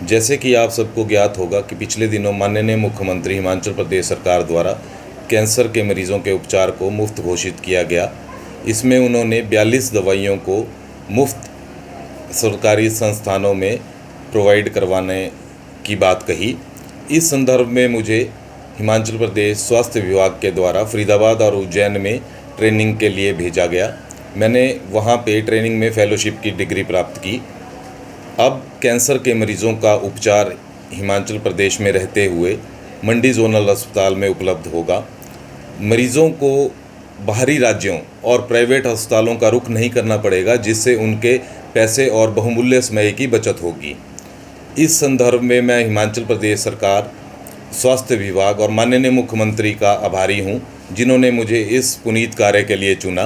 जैसे कि आप सबको ज्ञात होगा कि पिछले दिनों माननीय मुख्यमंत्री हिमाचल प्रदेश सरकार द्वारा कैंसर के मरीज़ों के उपचार को मुफ्त घोषित किया गया। इसमें उन्होंने 42 दवाइयों को मुफ्त सरकारी संस्थानों में प्रोवाइड करवाने की बात कही। इस संदर्भ में मुझे हिमाचल प्रदेश स्वास्थ्य विभाग के द्वारा फरीदाबाद और उज्जैन में ट्रेनिंग के लिए भेजा गया। मैंने वहाँ पे ट्रेनिंग में फेलोशिप की डिग्री प्राप्त की। अब कैंसर के मरीज़ों का उपचार हिमाचल प्रदेश में रहते हुए मंडी जोनल अस्पताल में उपलब्ध होगा। मरीज़ों को बाहरी राज्यों और प्राइवेट अस्पतालों का रुख नहीं करना पड़ेगा, जिससे उनके पैसे और बहुमूल्य समय की बचत होगी। इस संदर्भ में मैं हिमाचल प्रदेश सरकार, स्वास्थ्य विभाग और माननीय मुख्यमंत्री का आभारी हूं, जिन्होंने मुझे इस पुनीत कार्य के लिए चुना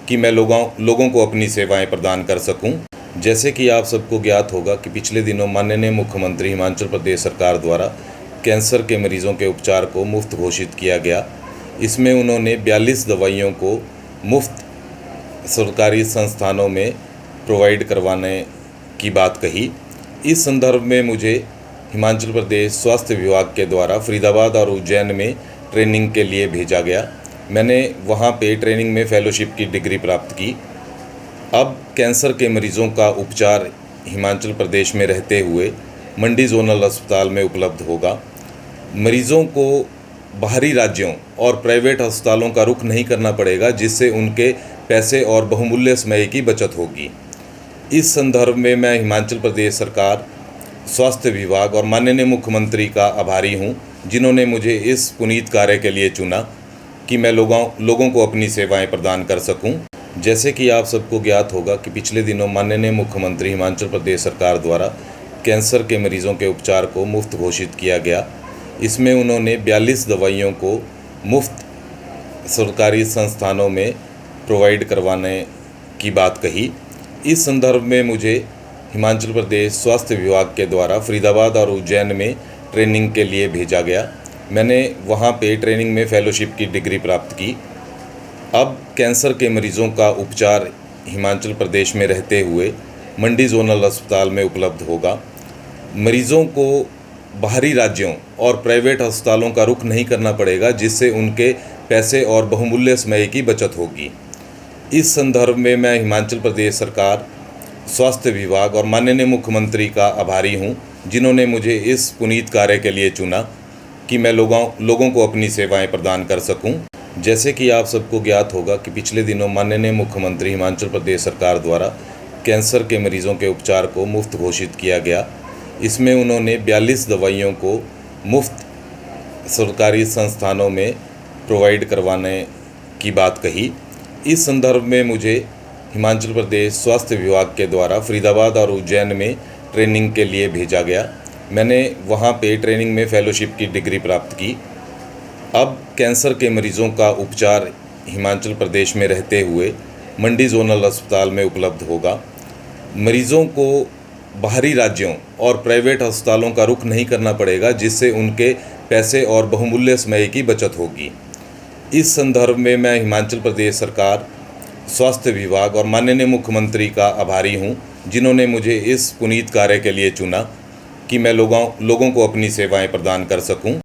कि मैं लोगों को अपनी सेवाएं प्रदान कर सकूं। जैसे कि आप सबको ज्ञात होगा कि पिछले दिनों माननीय मुख्यमंत्री हिमाचल प्रदेश सरकार द्वारा कैंसर के मरीज़ों के उपचार को मुफ्त घोषित किया गया। इसमें उन्होंने 42 दवाइयों को मुफ्त सरकारी संस्थानों में प्रोवाइड करवाने की बात कही। इस संदर्भ में मुझे हिमाचल प्रदेश स्वास्थ्य विभाग के द्वारा फरीदाबाद और उज्जैन में ट्रेनिंग के लिए भेजा गया। मैंने वहाँ पे ट्रेनिंग में फेलोशिप की डिग्री प्राप्त की। अब कैंसर के मरीज़ों का उपचार हिमाचल प्रदेश में रहते हुए मंडी जोनल अस्पताल में उपलब्ध होगा। मरीज़ों को बाहरी राज्यों और प्राइवेट अस्पतालों का रुख नहीं करना पड़ेगा, जिससे उनके पैसे और बहुमूल्य समय की बचत होगी। इस संदर्भ में मैं हिमाचल प्रदेश सरकार, स्वास्थ्य विभाग और माननीय मुख्यमंत्री का आभारी हूं, जिन्होंने मुझे इस पुनीत कार्य के लिए चुना कि मैं लोगों को अपनी सेवाएं प्रदान कर सकूं। जैसे कि आप सबको ज्ञात होगा कि पिछले दिनों माननीय मुख्यमंत्री हिमाचल प्रदेश सरकार द्वारा कैंसर के मरीज़ों के उपचार को मुफ्त घोषित किया गया। इसमें उन्होंने 42 दवाइयों को मुफ्त सरकारी संस्थानों में प्रोवाइड करवाने की बात कही। इस संदर्भ में मुझे हिमाचल प्रदेश स्वास्थ्य विभाग के द्वारा फरीदाबाद और उज्जैन में ट्रेनिंग के लिए भेजा गया। मैंने वहाँ पे ट्रेनिंग में फेलोशिप की डिग्री प्राप्त की। अब कैंसर के मरीज़ों का उपचार हिमाचल प्रदेश में रहते हुए मंडी जोनल अस्पताल में उपलब्ध होगा। मरीज़ों को बाहरी राज्यों और प्राइवेट अस्पतालों का रुख नहीं करना पड़ेगा, जिससे उनके पैसे और बहुमूल्य समय की बचत होगी। इस संदर्भ में मैं हिमाचल प्रदेश सरकार, स्वास्थ्य विभाग और माननीय मुख्यमंत्री का आभारी हूं, जिन्होंने मुझे इस पुनीत कार्य के लिए चुना कि मैं लोगों को अपनी सेवाएं प्रदान कर सकूं। जैसे कि आप सबको ज्ञात होगा कि पिछले दिनों माननीय मुख्यमंत्री हिमाचल प्रदेश सरकार द्वारा कैंसर के मरीज़ों के उपचार को मुफ्त घोषित किया गया। इसमें उन्होंने 42 दवाइयों को मुफ्त सरकारी संस्थानों में प्रोवाइड करवाने की बात कही। इस संदर्भ में मुझे हिमाचल प्रदेश स्वास्थ्य विभाग के द्वारा फरीदाबाद और उज्जैन में ट्रेनिंग के लिए भेजा गया। मैंने वहाँ पे ट्रेनिंग में फेलोशिप की डिग्री प्राप्त की। अब कैंसर के मरीज़ों का उपचार हिमाचल प्रदेश में रहते हुए मंडी जोनल अस्पताल में उपलब्ध होगा। मरीज़ों को बाहरी राज्यों और प्राइवेट अस्पतालों का रुख नहीं करना पड़ेगा, जिससे उनके पैसे और बहुमूल्य समय की बचत होगी। इस संदर्भ में मैं हिमाचल प्रदेश सरकार, स्वास्थ्य विभाग और माननीय मुख्यमंत्री का आभारी हूं, जिन्होंने मुझे इस पुनीत कार्य के लिए चुना कि मैं लोगों को अपनी सेवाएं प्रदान कर सकूं।